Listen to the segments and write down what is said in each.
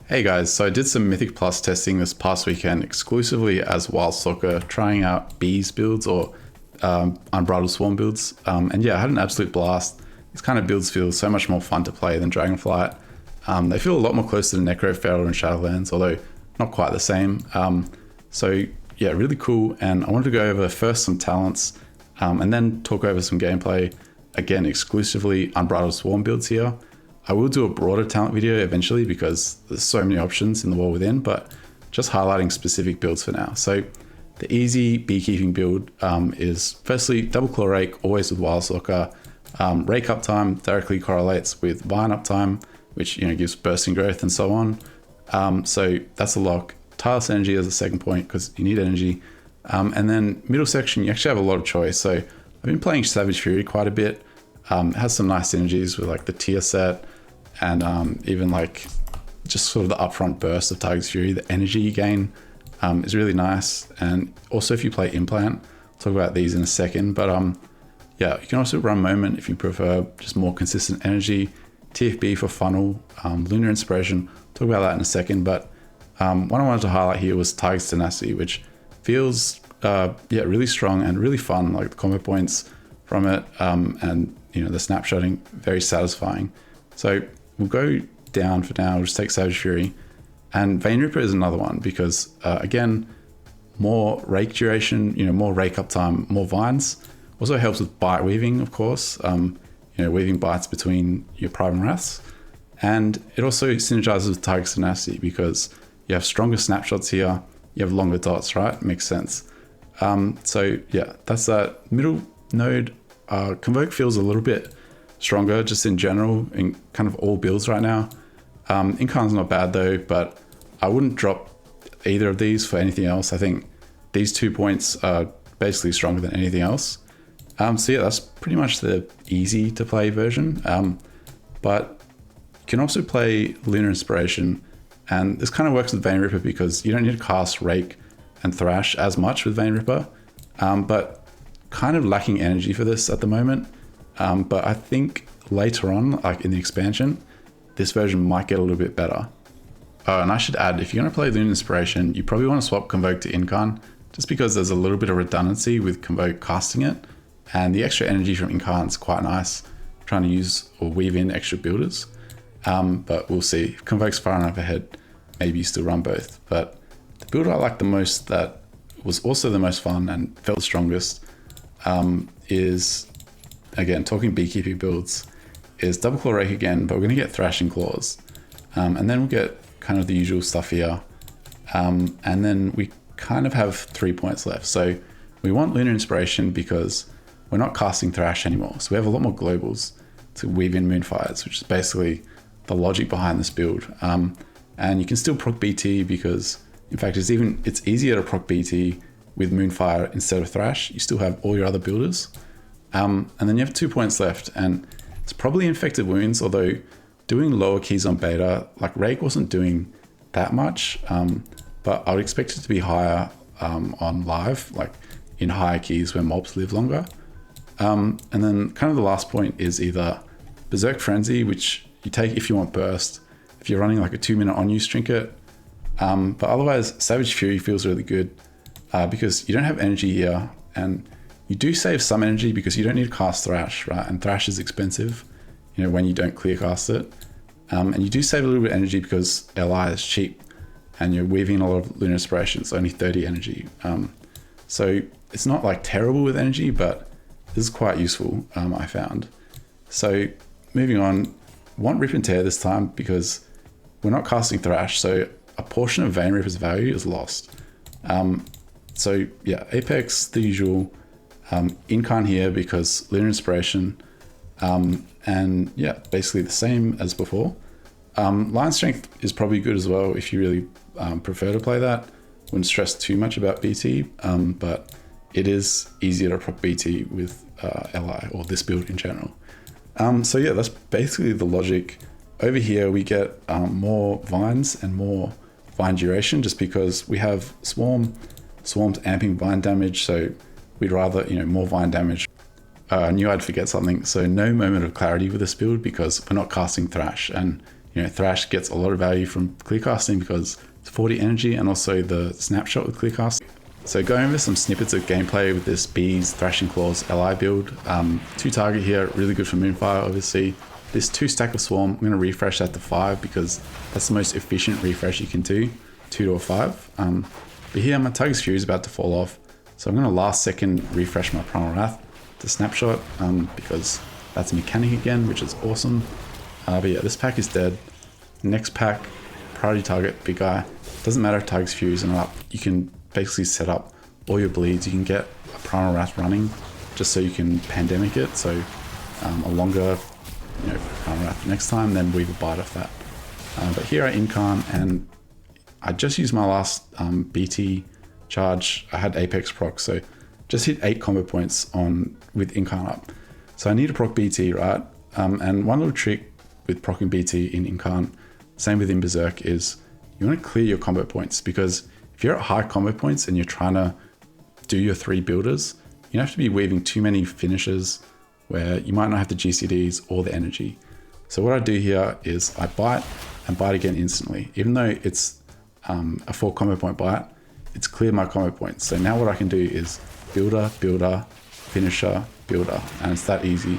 Hey guys, so I did some Mythic Plus testing this past weekend exclusively as Wild Soccer, trying out Bees builds or Unbridled Swarm builds. And yeah, I had an absolute blast. These kind of builds feel so much more fun to play than Dragonflight. They feel a lot more close to the Necro, Feral, and Shadowlands, although not quite the same. So yeah, really cool. And I wanted to go over first some talents and then talk over some gameplay. Again, exclusively Unbridled Swarm builds here. I will do a broader talent video eventually because there's so many options in the War Within, but just highlighting specific builds for now. So the easy beekeeping build is firstly double claw rake, always with Wild Stalker. Rake uptime directly correlates with vine uptime, which gives bursting growth and so on. So that's a lock. Tireless energy as a second point because you need energy. And then middle section, you actually have a lot of choice. So I've been playing Savage Fury quite a bit. It has some nice synergies with like the tier set. And even like just sort of the upfront burst of Tiger's Fury, the energy you gain is really nice. And also if you play Implant, I'll talk about these in a second. But yeah, you can also run Moment if you prefer just more consistent energy. TFB for funnel, Lunar Inspiration, talk about that in a second. But what I wanted to highlight here was Tiger's Tenacity, which feels really strong and really fun, like the combo points from it and the snapshotting, very satisfying. So we'll go down for now. We'll just take Savage Fury. And Vein Ripper is another one because, again, more rake duration, more rake uptime, more vines. Also helps with bite weaving, of course. Weaving bites between your Prime and Wraths. And it also synergizes with Tiger's Tenacity because you have stronger snapshots here. You have longer dots, right? Makes sense. So yeah, that's that. Middle node, Convoke feels a little bit stronger just in general in kind of all builds right now. Incarn's not bad though, but I wouldn't drop either of these for anything else. I think these 2 points are basically stronger than anything else. So yeah, that's pretty much the easy to play version. But you can also play Lunar Inspiration, and this kind of works with Vein Ripper because you don't need to cast Rake and Thrash as much with Vein Ripper, but kind of lacking energy for this at the moment. But I think later on, like in the expansion, this version might get a little bit better. And I should add, if you're going to play Lunar Inspiration, you probably want to swap Convoke to Incarn, just because there's a little bit of redundancy with Convoke casting it, and the extra energy from Incarn is quite nice, trying to use or weave in extra builders. But we'll see. If Convoke's far enough ahead, maybe you still run both. But the build I like the most, that was also the most fun and felt the strongest, is, again, talking beekeeping builds, is double claw rake again, but we're going to get thrashing claws. And then we'll get kind of the usual stuff here. And then we kind of have 3 points left. So we want Lunar Inspiration because we're not casting thrash anymore. So we have a lot more globals to weave in Moonfires, which is basically the logic behind this build. And you can still proc BT because, in fact, it's easier to proc BT with Moonfire instead of Thrash. You still have all your other builders. And then you have 2 points left, and it's probably Infected Wounds, although doing lower keys on beta, like Rake wasn't doing that much, but I would expect it to be higher on live, like in higher keys where mobs live longer. And then kind of the last point is either Berserk Frenzy, which you take if you want burst, if you're running like a 2-minute on-use trinket. But otherwise, Savage Fury feels really good because you don't have energy here, and you do save some energy because you don't need to cast Thrash, right? And Thrash is expensive, when you don't clear cast it. And you do save a little bit of energy because LI is cheap, and you're weaving a lot of Lunar Inspiration. It's only 30 energy. So it's not like terrible with energy, but this is quite useful, I found. So moving on, want Rip and Tear this time because we're not casting Thrash, so a portion of Vein Ripper's value is lost. So yeah, Apex, the usual. Incarn here because Lunar Inspiration, and yeah, basically the same as before. Line Strength is probably good as well if you really prefer to play that. Wouldn't stress too much about BT, but it is easier to proc BT with LI, or this build in general. So yeah, that's basically the logic. Over here we get more vines and more vine duration just because we have Swarm's amping vine damage, so we'd rather, more vine damage. I knew I'd forget something. So no Moment of Clarity with this build because we're not casting Thrash, and Thrash gets a lot of value from clear casting because it's 40 energy and also the snapshot with clear casting. So going over some snippets of gameplay with this Bees Thrashing Claws LI build. 2 target here, really good for Moonfire obviously. This 2 stack of Swarm, I'm going to refresh that to 5 because that's the most efficient refresh you can do, 2 to a 5. But here my Tiger's Fury is about to fall off, so I'm going to last second refresh my Primal Wrath to snapshot because that's a mechanic again, which is awesome. But yeah, this pack is dead. Next pack, priority target, big guy. Doesn't matter if Tiger's Fury isn't up, you can basically set up all your bleeds. You can get a Primal Wrath running just so you can pandemic it, so a longer Primal Wrath next time, then weave a bite off that. But here I Incarn, and I just used my last BT charge. I had Apex proc, so just hit 8 combo points with Incarn up. So I need to proc BT, right? And one little trick with procking BT in Incarn, same with in Berserk, is you want to clear your combo points, because if you're at high combo points and you're trying to do your 3 builders, you don't have to be weaving too many finishes where you might not have the GCDs or the energy. So what I do here is I bite and bite again instantly. Even though it's a 4 combo point bite, it's cleared my combo points. So now what I can do is builder, builder, finisher, builder, and it's that easy.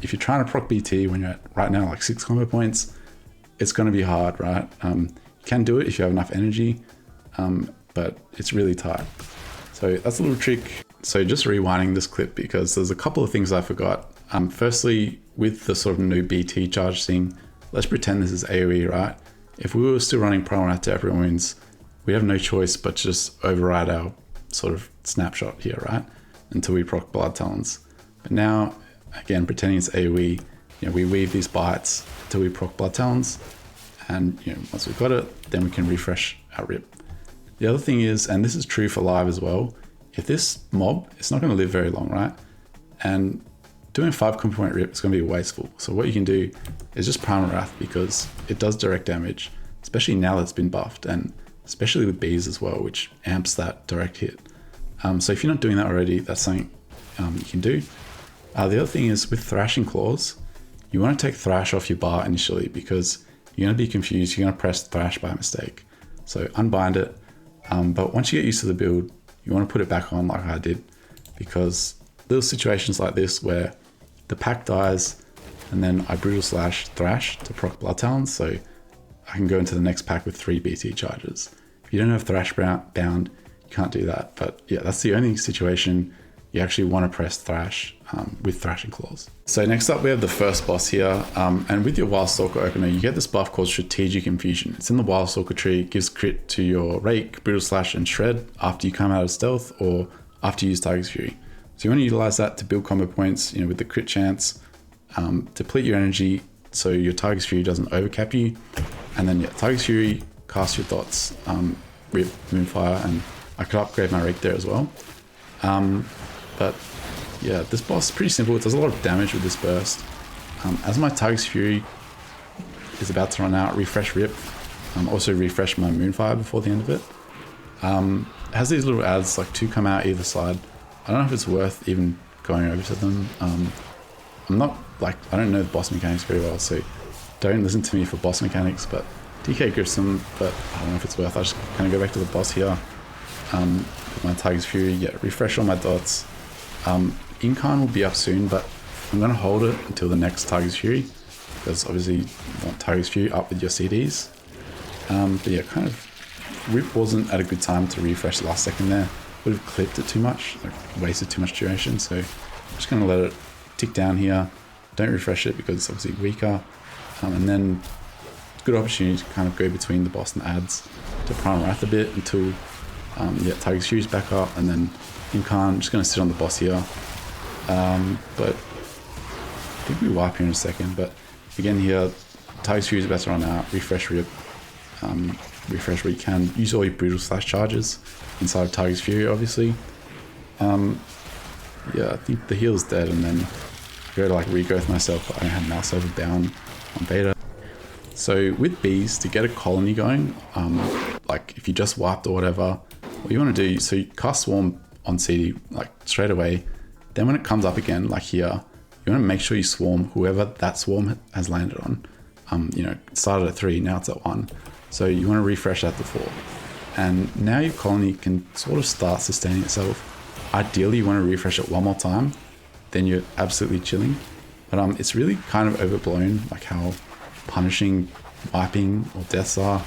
If you're trying to proc BT when you're at right now like 6 combo points, it's going to be hard, right? You can do it if you have enough energy, but it's really tight. So that's a little trick. So just rewinding this clip because there's a couple of things I forgot. Firstly, with the sort of new BT charge thing, let's pretend this is AoE, right? If we were still running Primal Wrath to everyone wins, we have no choice but to just override our sort of snapshot here, right? Until we proc Blood Talons. But now, again, pretending it's AoE, we weave these bites until we proc Blood Talons, and once we've got it, then we can refresh our rip. The other thing is, and this is true for live as well, if this mob, it's not going to live very long, right? And doing 5 combo point rip is going to be wasteful. So what you can do is just Primal Wrath, because it does direct damage, especially now that it's been buffed, and especially with bees as well, which amps that direct hit. So if you're not doing that already, that's something you can do. The other thing is with Thrashing Claws, you want to take Thrash off your bar initially, because you're going to be confused. You're going to press Thrash by mistake. So unbind it. But once you get used to the build, you want to put it back on like I did, because little situations like this where the pack dies and then I Brutal Slash Thrash to proc Blood Talons, so I can go into the next pack with 3 BT charges. If you don't have Thrash bound, you can't do that. But yeah, that's the only situation you actually want to press Thrash with Thrashing Claws. So next up we have the first boss here, and with your Wildstalker opener you get this buff called Strategic Infusion. It's in the Wildstalker tree, it gives crit to your Rake, Brutal Slash and Shred after you come out of stealth or after you use Tiger's Fury. So you want to utilize that to build combo points, with the crit chance, deplete your energy so your Tiger's Fury doesn't overcap you, and then Tiger's Fury, cast your dots, with Moonfire, and I could upgrade my Rake there as well. But yeah, this boss is pretty simple. It does a lot of damage with this burst. As my Tiger's Fury is about to run out, refresh Rip. Also refresh my Moonfire before the end of it. It has these little ads, like 2 come out either side. I don't know if it's worth even going over to them. I'm not, I don't know the boss mechanics very well, so don't listen to me for boss mechanics, but DK Grissom, but I don't know if it's worth. I just kind of go back to the boss here. With my Tiger's Fury, refresh all my dots. Incarn will be up soon, but I'm going to hold it until the next Tiger's Fury, because obviously you want Tiger's Fury up with your CDs. But yeah, kind of Rip wasn't at a good time to refresh last second there. Would have clipped it too much, wasted too much duration, so I'm just going to let it tick down here. Don't refresh it because it's obviously weaker. And then good opportunity to kind of go between the boss and the ads to Primal Wrath a bit until Tiger's Fury's back up, and then Incarn, just going to sit on the boss here. But I think we wipe here in a second, but again here, Tiger's Fury's about to run out, refresh Rip, refresh where you can, use all your Brutal Slash charges inside of Tiger's Fury obviously. I think the heal's dead, and then go to regrowth myself, but I don't have mouse over bound on beta. So with bees, to get a colony going, if you just wiped or whatever, what you want to do, so you cast Swarm on CD straight away, then when it comes up again, like here, you want to make sure you swarm whoever that swarm has landed on. it started at 3, now it's at 1. So you want to refresh that to 4. And now your colony can sort of start sustaining itself. Ideally, you want to refresh it one more time, then you're absolutely chilling. But it's really kind of overblown, like how punishing wiping or deaths are.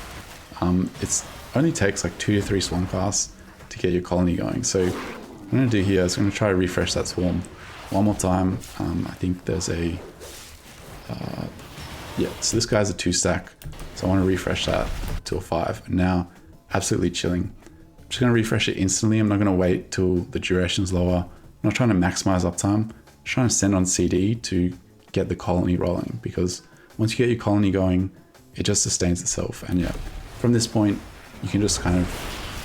It only takes like 2 to 3 swarm casts to get your colony going. So what I'm going to do here is I'm going to try to refresh that swarm one more time. I think there's a... so this guy's a 2 stack. So I want to refresh that to a 5. And now, absolutely chilling. I'm just going to refresh it instantly. I'm not going to wait till the duration's lower. I'm not trying to maximize uptime. I'm trying to send on CD to get the colony rolling, because once you get your colony going, it just sustains itself. And yeah, from this point, you can just kind of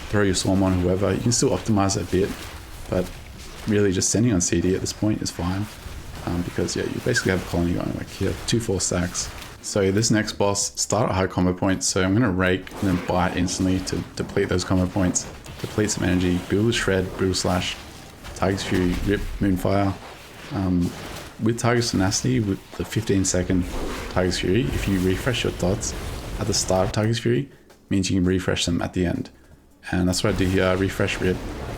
throw your swarm on whoever. You can still optimize it a bit, but really just sending on CD at this point is fine, because yeah, you basically have a colony going. Like here, 2 4 stacks. So this next boss start at high combo points, so I'm going to rake and then bite instantly to deplete those combo points, deplete some energy, build with Shred, Brutal Slash, Tiger's Fury, Rip, Moonfire. With Tiger's Tenacity, with the 15-second Tiger's Fury, if you refresh your dots at the start of Tiger's Fury, means you can refresh them at the end. And that's what I do here. Refresh Rip,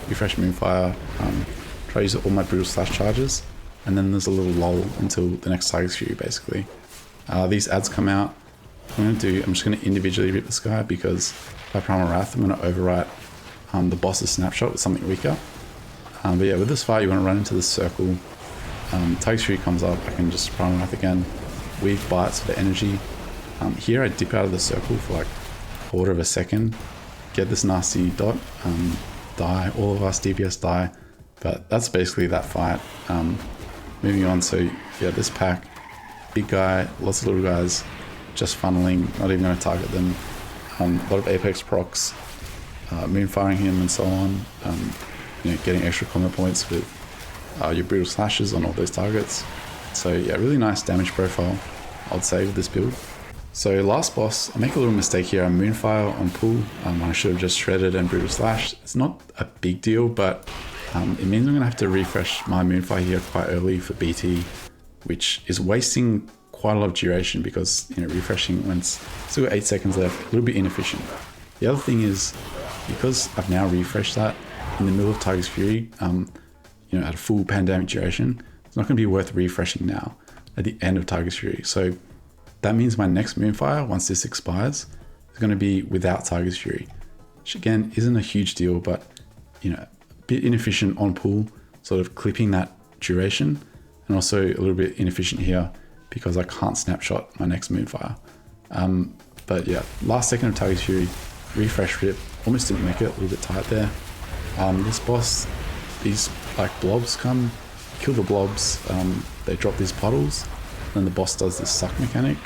refresh Moonfire, try to use all my Brutal Slash charges, and then there's a little lull until the next Tiger's Fury, basically. These ads come out. I'm just going to individually rip this guy, because by Primal Wrath, I'm going to overwrite the boss's snapshot with something weaker. But yeah, with this fight, you want to run into this circle. Tiger's Fury comes up, I can just Primal Wrath again, weave bites for the energy. Here I dip out of the circle for like a quarter of a second, get this nasty dot, die, all of us DPS die, but that's basically that fight. Moving on, so yeah, this pack, big guy, lots of little guys, just funneling, not even going to target them. A lot of Apex procs, moonfiring him and so on, getting extra combat points with your Brutal Slashes on all those targets. So yeah, really nice damage profile, I'd say, with this build. So last boss, I make a little mistake here. I Moonfire on pull when I should have just Shredded and Brutal Slash. It's not a big deal, but it means I'm going to have to refresh my Moonfire here quite early for BT, which is wasting quite a lot of duration, because refreshing when it's still got 8 seconds left, a little bit inefficient. The other thing is, because I've now refreshed that in the middle of Tiger's Fury, at a full pandemic duration, it's not going to be worth refreshing now at the end of Tiger's Fury. So that means my next Moonfire, once this expires, is going to be without Tiger's Fury, which again isn't a huge deal, but a bit inefficient on pull, sort of clipping that duration, and also a little bit inefficient here because I can't snapshot my next Moonfire. But yeah, last second of Tiger's Fury, refresh Rip, almost didn't make it, a little bit tight there. This boss, these like blobs come, kill the blobs, they drop these puddles, then the boss does this suck mechanic.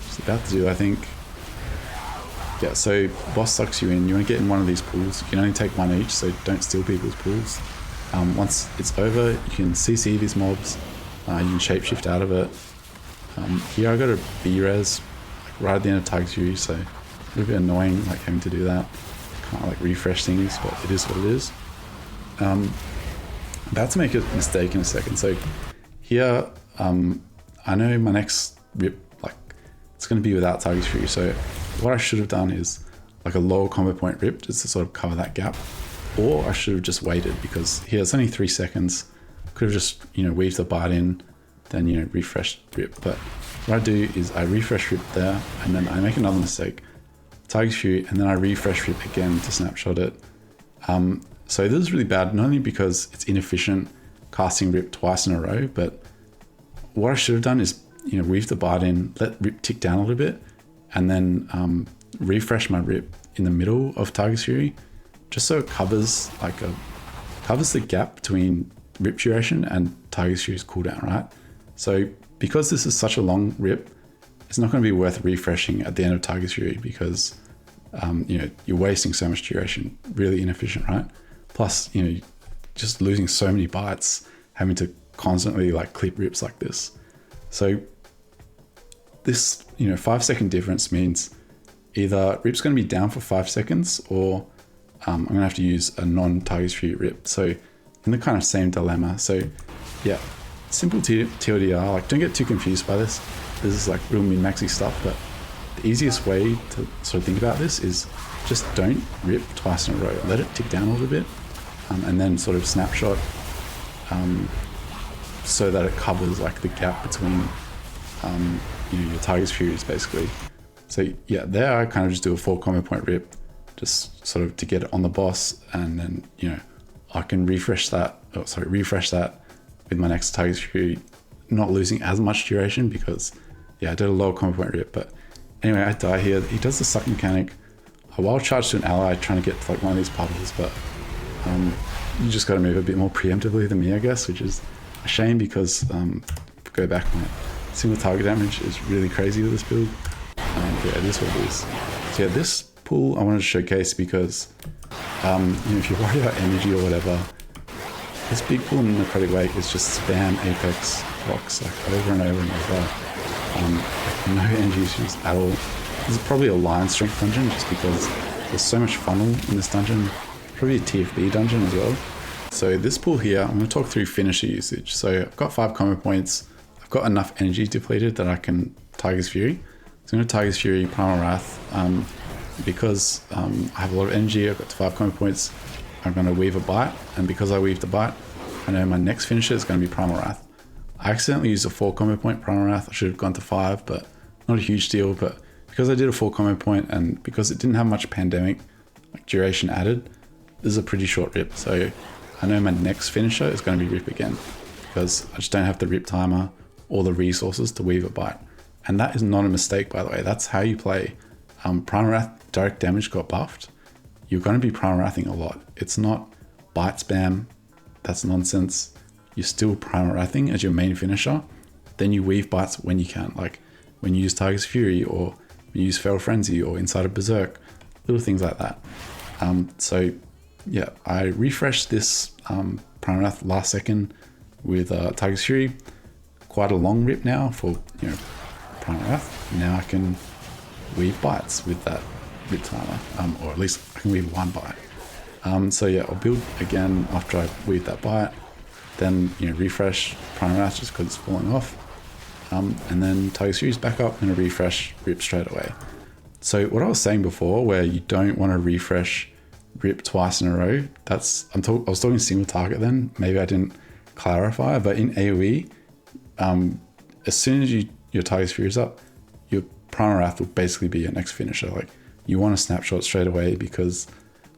It's about to do, I think. Yeah, so boss sucks you in, you want to get in one of these pools, you can only take one each, so don't steal people's pools. Once it's over, you can CC these mobs, you can shapeshift out of it. Here I got a B-res right at the end of Tiger's Fury, so a little bit annoying like having to do that. Can't like refresh things, but it is what it is. About to make a mistake in a second. So here, I know my next rip, like it's going to be without Tiger's Fury. So what I should have done is like a lower combo point rip just to sort of cover that gap. Or I should have just waited, because here it's only 3 seconds. Could have just, weaved the bite in, then, refreshed rip. But what I do is I refresh rip there, and then I make another mistake. Tiger's Fury, and then I refresh rip again to snapshot it. So this is really bad, not only because it's inefficient casting rip twice in a row, but what I should have done is, weave the bite in, let rip tick down a little bit, and then refresh my rip in the middle of Tiger's Fury, just so it covers covers the gap between rip duration and Tiger's Fury's cooldown, right? So because this is such a long rip, it's not going to be worth refreshing at the end of Tiger's Fury, because you're wasting so much duration, really inefficient, right? Plus, just losing so many bites, having to constantly like clip rips like this. So this 5 second difference means either rip's going to be down for 5 seconds, or I'm going to have to use a non-Tiger's Fury rip. So in the kind of same dilemma. So yeah, simple TLDR, like don't get too confused by this. this is like real min-maxy stuff, but the easiest way to sort of think about this is just don't rip twice in a row. Let it tick down a little bit, and then sort of snapshot so that it covers like the gap between your target's furies basically. So yeah, there I kind of just do a 4 combo point rip, just sort of to get it on the boss, and then I can refresh that with my next target's fury, not losing as much duration because I did a lower combo point rip. But anyway, I die here. He does the suck mechanic. I wild charge to an ally trying to get to like one of these puddles, but you just got to move a bit more preemptively than me, I guess, which is a shame because go back, my single target damage is really crazy with this build. Yeah, it is what it is. So yeah, this pull I wanted to showcase because if you're worried about energy or whatever, this big pull in the necrotic wake is just spam apex rocks like over and over and over. No energy issues at all. This is probably a lion strength dungeon just because there's so much funnel in this dungeon. Probably a TFB dungeon as well. So this pull here, I'm going to talk through finisher usage. So I've got 5 combo points. I've got enough energy depleted that I can Tiger's Fury. So I'm going to Tiger's Fury, Primal Wrath. Because I have a lot of energy, I've got to 5 combo points. I'm going to weave a bite, and because I weaved a bite, I know my next finisher is going to be Primal Wrath. I accidentally used a 4 combo point Primal Wrath. I should have gone to 5, but not a huge deal. But because I did a 4 combo point, and because it didn't have much pandemic duration added, this is a pretty short rip. So I know my next finisher is going to be rip again, because I just don't have the rip timer or the resources to weave a bite. And that is not a mistake, by the way. That's how you play. Primal Wrath direct damage got buffed. You're going to be Primal Wrathing a lot. It's not bite spam. That's nonsense. You're still Primal Wrathing as your main finisher. Then you weave bites when you can, like when you use Tiger's Fury or when you use Feral Frenzy or Inside of Berserk, little things like that. So yeah, I refreshed this Primal Wrath last second with Tiger's Fury. Quite a long rip now for Primal Wrath. Now I can weave bites with that rip timer, or at least I can weave one bite. So yeah, I'll build again after I weave that bite, then refresh Primal Wrath just because it's falling off, and then Tiger's Fury's back up and a refresh rip straight away. So what I was saying before, where you don't want to refresh rip twice in a row, I was talking single target then, maybe I didn't clarify, but in AoE, as soon as your Tiger's Fury is up, your Primal Wrath will basically be your next finisher. Like, you want to snapshot straight away because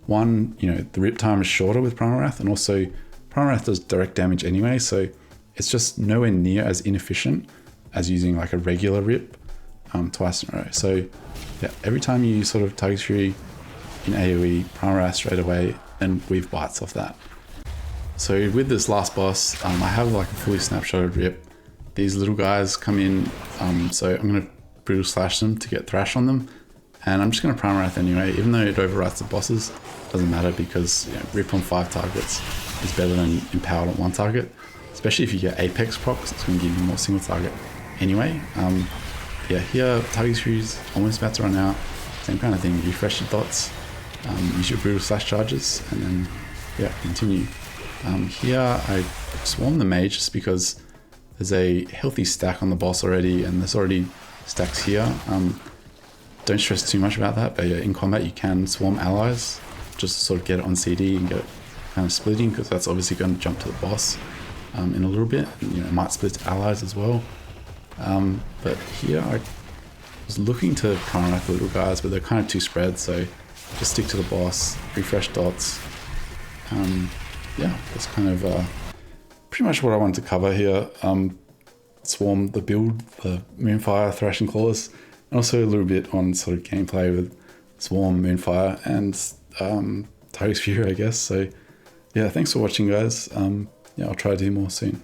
one, the rip time is shorter with Primal Wrath, and also Primal Wrath does direct damage anyway, so it's just nowhere near as inefficient as using like a regular rip twice in a row. So yeah, every time you sort of Tiger's Fury in AoE, Primal Wrath straight away, and weave bites off that. So with this last boss, I have like a fully snapshotted rip. These little guys come in, so I'm going to brutal slash them to get thrash on them, and I'm just going to Primal Wrath anyway, even though it overwrites the bosses. Doesn't matter because rip on 5 targets is better than empowered on 1 target, especially if you get apex procs. It's going to give you more single target anyway. Yeah, here Tiger's Fury's almost about to run out. Same kind of thing, refresh your dots, use your brutal slash charges, and then yeah, continue. Here I swarm the mage just because there's a healthy stack on the boss already, and there's already stacks here. Don't stress too much about that, but yeah, in combat you can swarm allies just to sort of get it on CD and get it kind of splitting, because that's obviously going to jump to the boss in a little bit. And, it might split to allies as well. But here I was looking to Primal Wrath the little guys, but they're kind of too spread, so just stick to the boss, refresh dots. Yeah, that's kind of pretty much what I wanted to cover here. Swarm the build, the Moonfire, Thrashing Claws, and also a little bit on sort of gameplay with Swarm, Moonfire, and Tiger's Fury, I guess. So yeah, thanks for watching, guys. Yeah, I'll try to do more soon.